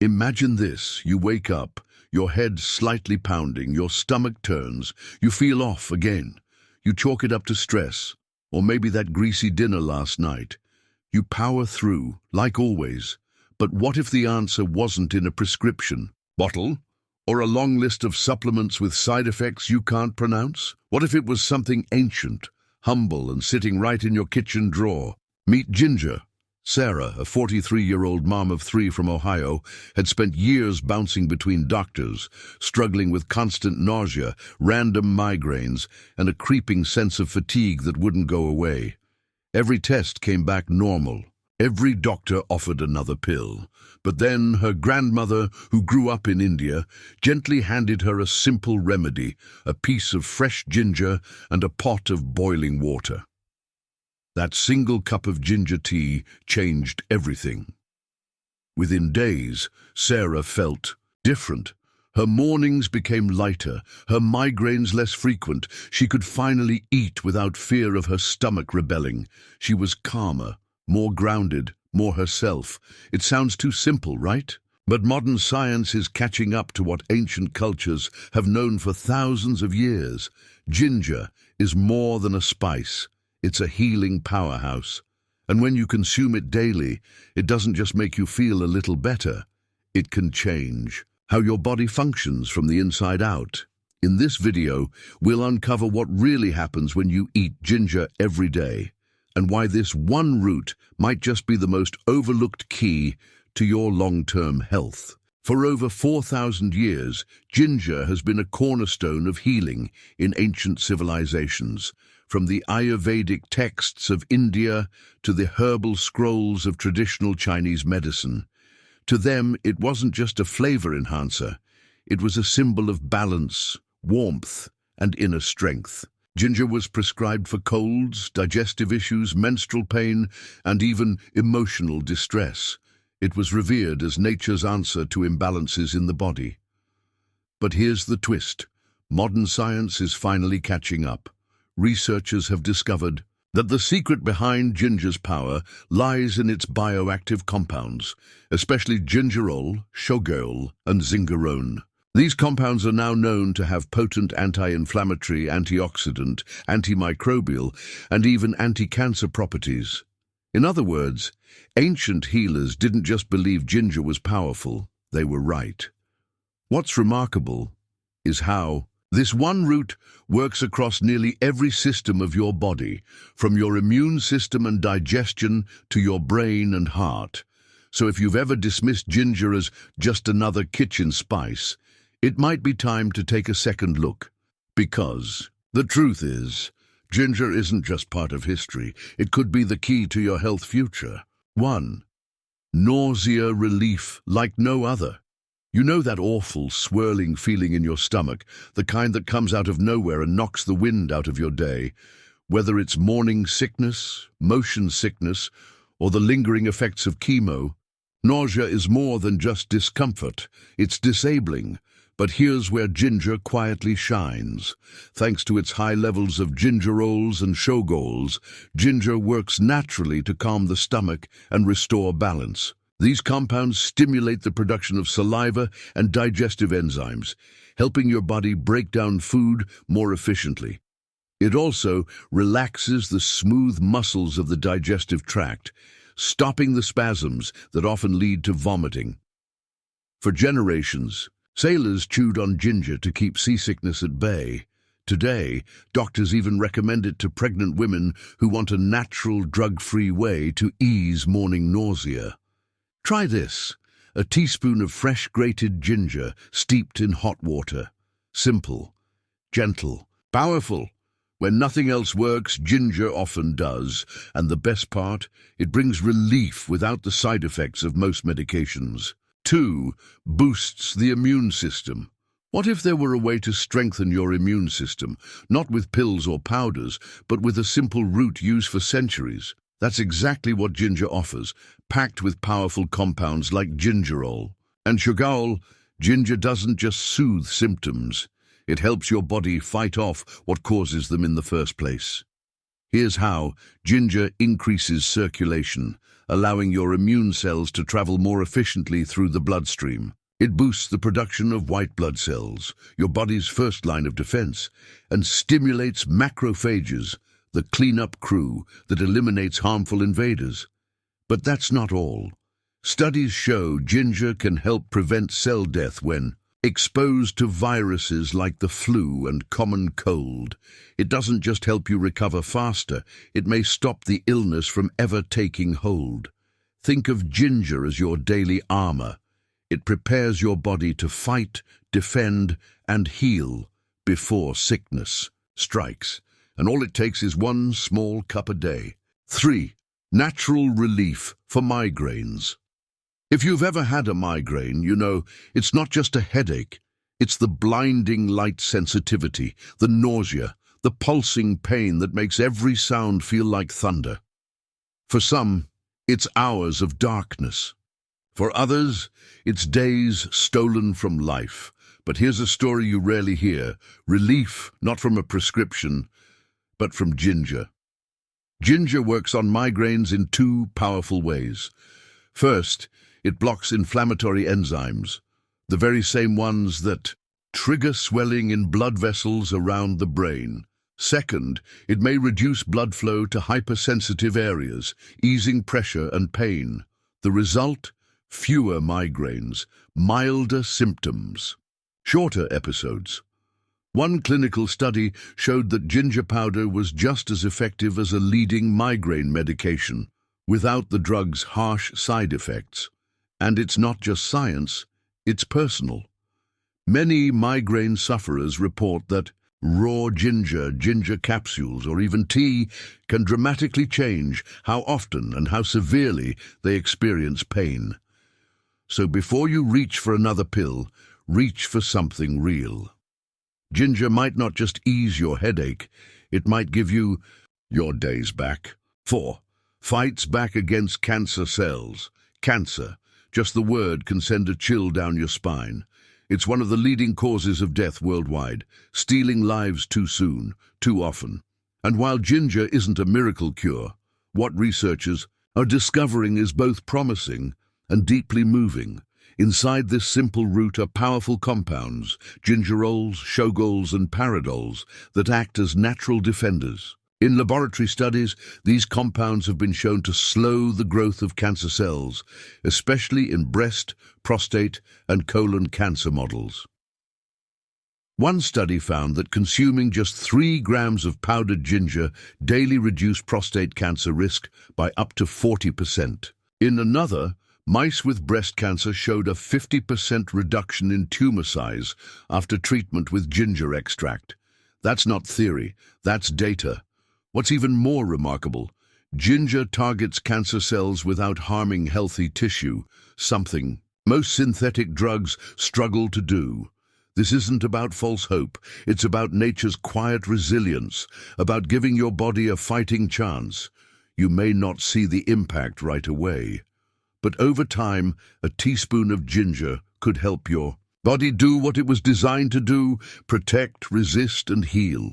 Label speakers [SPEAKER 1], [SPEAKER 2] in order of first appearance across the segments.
[SPEAKER 1] Imagine this, you wake up, your head slightly pounding, your stomach turns, you feel off again. You chalk it up to stress, or maybe that greasy dinner last night. You power through, like always. But what if the answer wasn't in a prescription bottle, or a long list of supplements with side effects you can't pronounce? What if it was something ancient, humble, and sitting right in your kitchen drawer? Meet Ginger. Sarah, a 43-year-old mom of 3 from Ohio, had spent years bouncing between doctors, struggling with constant nausea, random migraines, and a creeping sense of fatigue that wouldn't go away. Every test came back normal. Every doctor offered another pill. But then her grandmother, who grew up in India, gently handed her a simple remedy, a piece of fresh ginger and a pot of boiling water. That single cup of ginger tea changed everything. Within days, Sarah felt different. Her mornings became lighter, her migraines less frequent. She could finally eat without fear of her stomach rebelling. She was calmer, more grounded, more herself. It sounds too simple, right? But modern science is catching up to what ancient cultures have known for thousands of years. Ginger is more than a spice. It's a healing powerhouse. And when you consume it daily, it doesn't just make you feel a little better. It can change how your body functions from the inside out. In this video, we'll uncover what really happens when you eat ginger every day, and why this one root might just be the most overlooked key to your long-term health. For over 4,000 years, ginger has been a cornerstone of healing in ancient civilizations. From the Ayurvedic texts of India to the herbal scrolls of traditional Chinese medicine. To them, it wasn't just a flavor enhancer. It was a symbol of balance, warmth, and inner strength. Ginger was prescribed for colds, digestive issues, menstrual pain, and even emotional distress. It was revered as nature's answer to imbalances in the body. But here's the twist. Modern science is finally catching up. Researchers have discovered that the secret behind ginger's power lies in its bioactive compounds, especially gingerol, shogaol, and zingerone. These compounds are now known to have potent anti-inflammatory, antioxidant, antimicrobial, and even anti-cancer properties. In other words, ancient healers didn't just believe ginger was powerful, they were right. What's remarkable is how this one root works across nearly every system of your body, from your immune system and digestion to your brain and heart. So if you've ever dismissed ginger as just another kitchen spice, it might be time to take a second look. Because the truth is, ginger isn't just part of history, it could be the key to your health future. 1. Nausea relief like no other. You know that awful, swirling feeling in your stomach, the kind that comes out of nowhere and knocks the wind out of your day. Whether it's morning sickness, motion sickness, or the lingering effects of chemo, nausea is more than just discomfort. It's disabling. But here's where ginger quietly shines. Thanks to its high levels of gingerols and shogaols, ginger works naturally to calm the stomach and restore balance. These compounds stimulate the production of saliva and digestive enzymes, helping your body break down food more efficiently. It also relaxes the smooth muscles of the digestive tract, stopping the spasms that often lead to vomiting. For generations, sailors chewed on ginger to keep seasickness at bay. Today, doctors even recommend it to pregnant women who want a natural, drug-free way to ease morning nausea. Try this, a teaspoon of fresh grated ginger steeped in hot water. Simple, gentle, powerful. When nothing else works, ginger often does. And the best part, it brings relief without the side effects of most medications. 2. Boosts the immune system. What if there were a way to strengthen your immune system, not with pills or powders, but with a simple root used for centuries? That's exactly what ginger offers, packed with powerful compounds like gingerol. And shogaol, ginger doesn't just soothe symptoms. It helps your body fight off what causes them in the first place. Here's how. Ginger increases circulation, allowing your immune cells to travel more efficiently through the bloodstream. It boosts the production of white blood cells, your body's first line of defense, and stimulates macrophages, the cleanup crew that eliminates harmful invaders. But that's not all. Studies show ginger can help prevent cell death when exposed to viruses like the flu and common cold. It doesn't just help you recover faster, it may stop the illness from ever taking hold. Think of ginger as your daily armor. It prepares your body to fight, defend, and heal before sickness strikes. And all it takes is one small cup a day. 3. Natural relief for migraines. If you've ever had a migraine, you know it's not just a headache. It's the blinding light sensitivity, the nausea, the pulsing pain that makes every sound feel like thunder. For some, it's hours of darkness. For others, it's days stolen from life. But here's a story you rarely hear. Relief, not from a prescription, but from ginger. Ginger works on migraines in two powerful ways. First, it blocks inflammatory enzymes, the very same ones that trigger swelling in blood vessels around the brain. Second, it may reduce blood flow to hypersensitive areas, easing pressure and pain. The result? Fewer migraines, milder symptoms, shorter episodes. One clinical study showed that ginger powder was just as effective as a leading migraine medication, without the drug's harsh side effects. And it's not just science, it's personal. Many migraine sufferers report that raw ginger capsules, or even tea can dramatically change how often and how severely they experience pain. So before you reach for another pill, reach for something real. Ginger might not just ease your headache, it might give you your days back. 4. Fights back against cancer cells. Cancer, just the word can send a chill down your spine. It's one of the leading causes of death worldwide, stealing lives too soon, too often. And while ginger isn't a miracle cure, what researchers are discovering is both promising and deeply moving. Inside this simple root are powerful compounds, gingerols, shogols, and paradols, that act as natural defenders. In laboratory studies, these compounds have been shown to slow the growth of cancer cells, especially in breast, prostate, and colon cancer models. One study found that consuming just 3 grams of powdered ginger daily reduced prostate cancer risk by up to 40%. In another, mice with breast cancer showed a 50% reduction in tumor size after treatment with ginger extract. That's not theory, that's data. What's even more remarkable, ginger targets cancer cells without harming healthy tissue, something most synthetic drugs struggle to do. This isn't about false hope, it's about nature's quiet resilience, about giving your body a fighting chance. You may not see the impact right away, but over time, a teaspoon of ginger could help your body do what it was designed to do: protect, resist, and heal.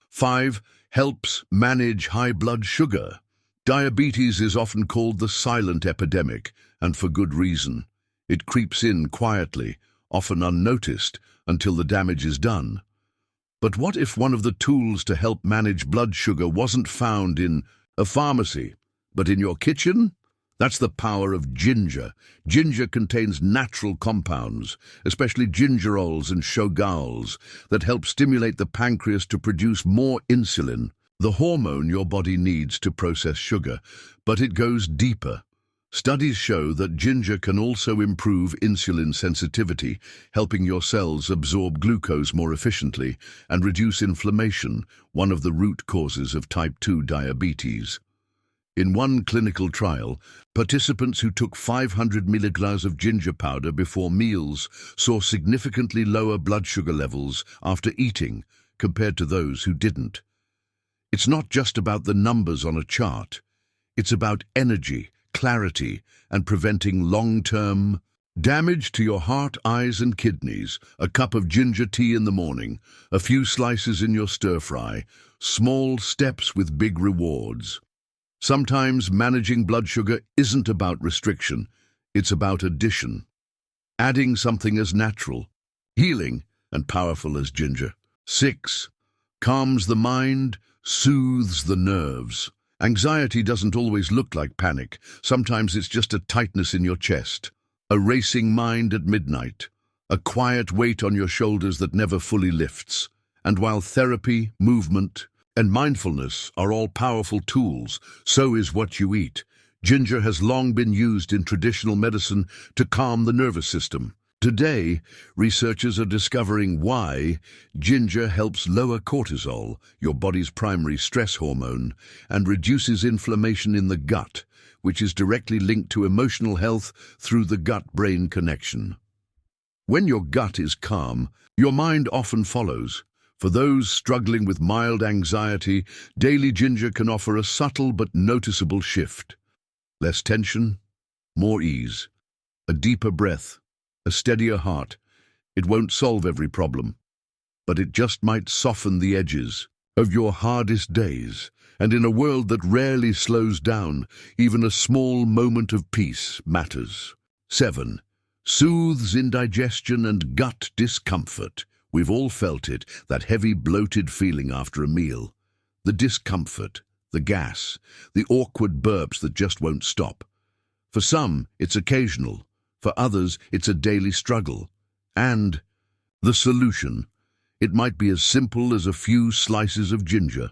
[SPEAKER 1] 5. Helps manage high blood sugar. Diabetes is often called the silent epidemic, and for good reason. It creeps in quietly, often unnoticed, until the damage is done. But what if one of the tools to help manage blood sugar wasn't found in a pharmacy, but in your kitchen? That's the power of ginger. Ginger contains natural compounds, especially gingerols and shogols, that help stimulate the pancreas to produce more insulin, the hormone your body needs to process sugar. But it goes deeper. Studies show that ginger can also improve insulin sensitivity, helping your cells absorb glucose more efficiently and reduce inflammation, one of the root causes of type 2 diabetes. In one clinical trial, participants who took 500 milligrams of ginger powder before meals saw significantly lower blood sugar levels after eating compared to those who didn't. It's not just about the numbers on a chart. It's about energy, clarity, and preventing long-term damage to your heart, eyes, and kidneys. A cup of ginger tea in the morning, a few slices in your stir-fry, Small steps with big rewards. Sometimes managing blood sugar isn't about restriction, it's about addition. Adding something as natural, healing, and powerful as ginger. 6. Calms the mind, soothes the nerves. Anxiety doesn't always look like panic. Sometimes it's just a tightness in your chest, a racing mind at midnight, a quiet weight on your shoulders that never fully lifts. And while therapy, movement, and mindfulness are all powerful tools, so is what you eat. Ginger has long been used in traditional medicine to calm the nervous system. Today, researchers are discovering why ginger helps lower cortisol, your body's primary stress hormone, and reduces inflammation in the gut, which is directly linked to emotional health through the gut-brain connection. When your gut is calm, your mind often follows. For those struggling with mild anxiety, daily ginger can offer a subtle but noticeable shift. Less tension, more ease, a deeper breath, a steadier heart. It won't solve every problem, but it just might soften the edges of your hardest days. And in a world that rarely slows down, even a small moment of peace matters. 7. Soothes indigestion and gut discomfort. We've all felt it, that heavy, bloated feeling after a meal. The discomfort, the gas, the awkward burps that just won't stop. For some, it's occasional. For others, it's a daily struggle. And the solution? It might be as simple as a few slices of ginger.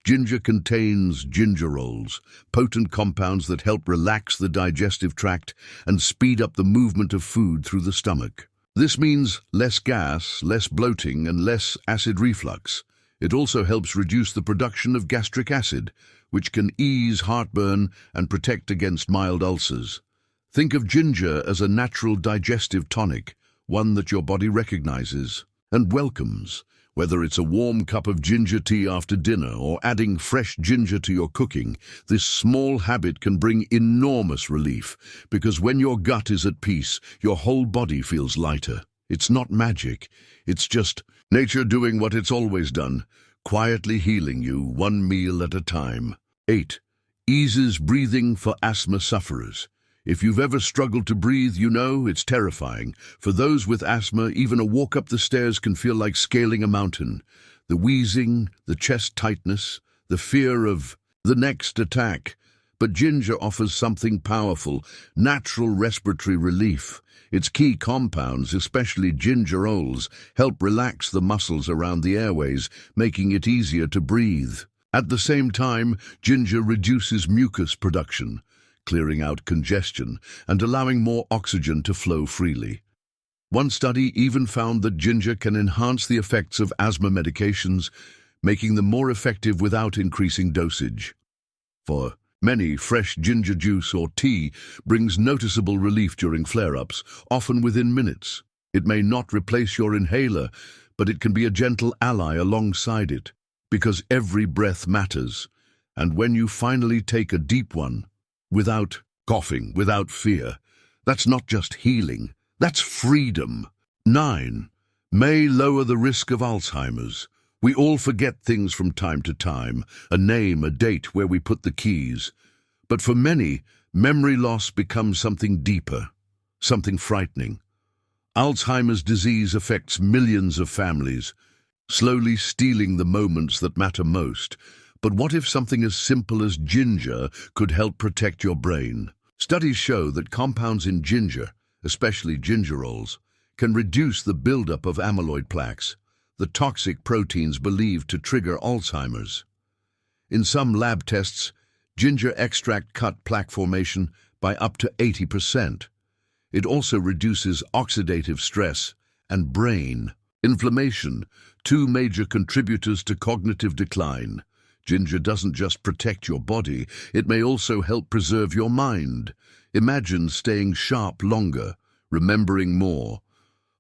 [SPEAKER 1] Ginger contains gingerols, potent compounds that help relax the digestive tract and speed up the movement of food through the stomach. This means less gas, less bloating, and less acid reflux. It also helps reduce the production of gastric acid, which can ease heartburn and protect against mild ulcers. Think of ginger as a natural digestive tonic, one that your body recognizes and welcomes. Whether it's a warm cup of ginger tea after dinner or adding fresh ginger to your cooking, this small habit can bring enormous relief, because when your gut is at peace, your whole body feels lighter. It's not magic, it's just nature doing what it's always done, quietly healing you one meal at a time. 8. Eases breathing for asthma sufferers. If you've ever struggled to breathe, you know it's terrifying. For those with asthma, even a walk up the stairs can feel like scaling a mountain. The wheezing, the chest tightness, the fear of the next attack. But ginger offers something powerful, natural respiratory relief. Its key compounds, especially gingerols, help relax the muscles around the airways, making it easier to breathe. At the same time, ginger reduces mucus production, clearing out congestion and allowing more oxygen to flow freely. One study even found that ginger can enhance the effects of asthma medications, making them more effective without increasing dosage. For many, fresh ginger juice or tea brings noticeable relief during flare-ups, often within minutes. It may not replace your inhaler, but it can be a gentle ally alongside it, because every breath matters. And when you finally take a deep one, without coughing, without fear, that's not just healing, that's freedom. 9. May lower the risk of Alzheimer's. We all forget things from time to time, a name, a date, where we put the keys. But for many, memory loss becomes something deeper, something frightening. Alzheimer's disease affects millions of families, slowly stealing the moments that matter most. But what if something as simple as ginger could help protect your brain? Studies show that compounds in ginger, especially gingerols, can reduce the buildup of amyloid plaques, the toxic proteins believed to trigger Alzheimer's. In some lab tests, ginger extract cut plaque formation by up to 80%. It also reduces oxidative stress and brain inflammation, two major contributors to cognitive decline. Ginger doesn't just protect your body, it may also help preserve your mind. Imagine staying sharp longer, remembering more,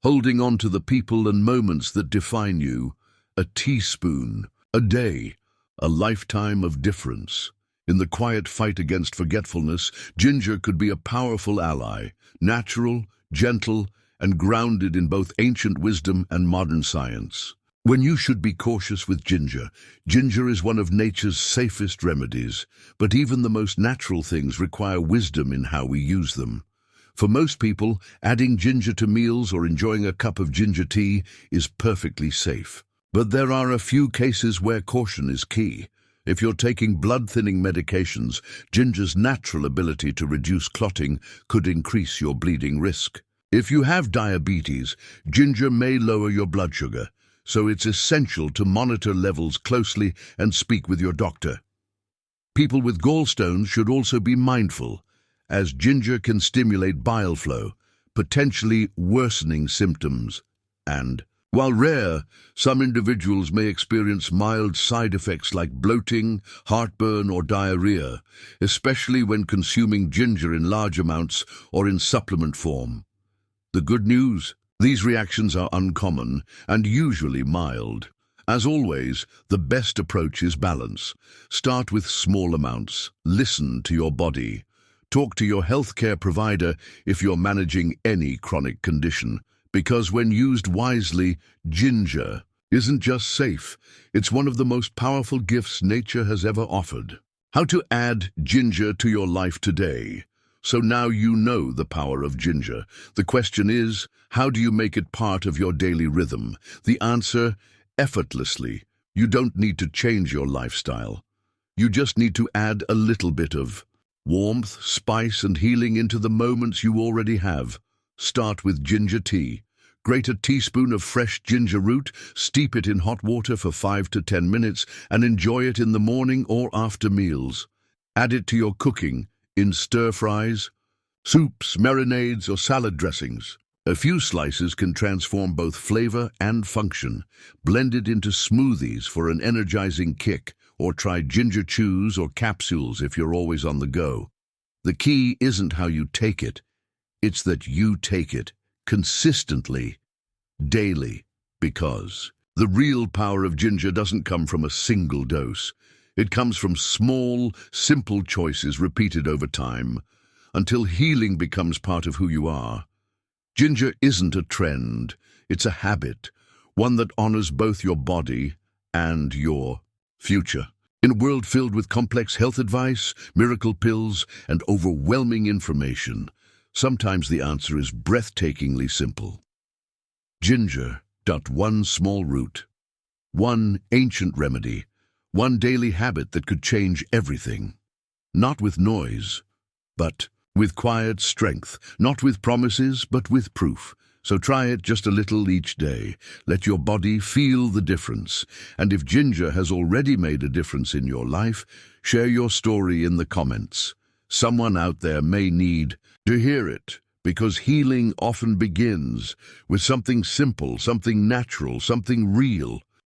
[SPEAKER 1] holding on to the people and moments that define you. A teaspoon, a day, a lifetime of difference. In the quiet fight against forgetfulness, ginger could be a powerful ally, natural, gentle, and grounded in both ancient wisdom and modern science. When you should be cautious with ginger, ginger is one of nature's safest remedies, but even the most natural things require wisdom in how we use them. For most people, adding ginger to meals or enjoying a cup of ginger tea is perfectly safe. But there are a few cases where caution is key. If you're taking blood-thinning medications, ginger's natural ability to reduce clotting could increase your bleeding risk. If you have diabetes, ginger may lower your blood sugar, so it's essential to monitor levels closely and speak with your doctor. People with gallstones should also be mindful, as ginger can stimulate bile flow, potentially worsening symptoms. And, while rare, some individuals may experience mild side effects like bloating, heartburn, or diarrhea, especially when consuming ginger in large amounts or in supplement form. The good news: these reactions are uncommon and usually mild. As always, the best approach is balance. Start with small amounts. Listen to your body. Talk to your healthcare provider if you're managing any chronic condition, because when used wisely, ginger isn't just safe, it's one of the most powerful gifts nature has ever offered. How to add ginger to your life today. So now you know the power of ginger. The question is, how do you make it part of your daily rhythm? The answer: effortlessly. You don't need to change your lifestyle. You just need to add a little bit of warmth, spice, and healing into the moments you already have. Start with ginger tea. Grate a teaspoon of fresh ginger root, steep it in hot water for 5 to 10 minutes, and enjoy it in the morning or after meals. Add it to your cooking, in stir-fries, soups, marinades, or salad dressings. A few slices can transform both flavor and function. Blend it into smoothies for an energizing kick, or try ginger chews or capsules if you're always on the go. The key isn't how you take it, it's that you take it consistently, daily, because the real power of ginger doesn't come from a single dose. It comes from small, simple choices repeated over time, until healing becomes part of who you are. Ginger isn't a trend, it's a habit, one that honors both your body and your future. In a world filled with complex health advice, miracle pills, and overwhelming information, sometimes the answer is breathtakingly simple. Ginger. One small root. One ancient remedy. One daily habit that could change everything. Not with noise, but with quiet strength. Not with promises, but with proof. So try it just a little each day. Let your body feel the difference. And if ginger has already made a difference in your life, share your story in the comments. Someone out there may need to hear it, because healing often begins with something simple, something natural, something real.